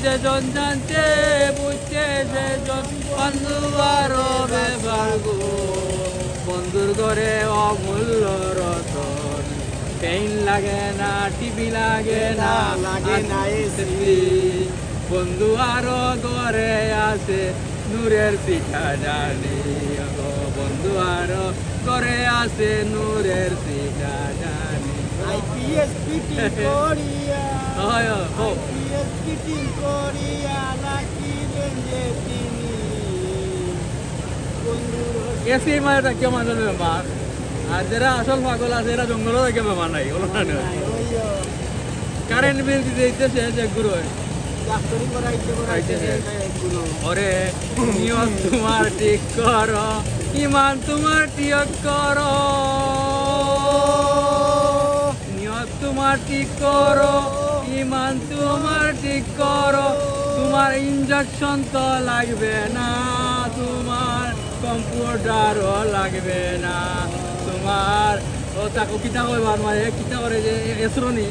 যেজন জানতে বুঝতে সেজন বন্ধু আরো ব্যবহার গো বন্ধুর ঘরে অমূল্য রতন পেইন লাগে না টিভি লাগে না লাগে না স্ত্রী বন্ধু আরো ঘরে আছে নূরের পিঠা জানি গো বন্ধু আরো ঘরে আছে নূরের পিঠা জানি আইপিএস ফিটিং করিয়া হয় আইপিএস ফিটিং করিয়া নাকি রেঞ্জে তিনি বন্ধুর এসি মানে থাকে মানুষের ব্যাপার আর যারা আসল পাগল আছে এরা জঙ্গলও থাকে ব্যাপার নাই বলো না কারেন্ট বিল দিতে দিতেছে যে গুরু ডাক্তারি করাইতে করাইতেছে। এগুলো ওরে নিয়ম তোমার ঠিক করো ইমান তোমার ঠিক করো নিয়ত তোমার ঠিক করো ইমান তোমার ঠিক করো তোমার ইঞ্জেকশন তো লাগবে না তোমার কম্পিউটারও লাগবে না তোমার ও তাকে কিতা কইবার মানে কিতা করে যে এসরনি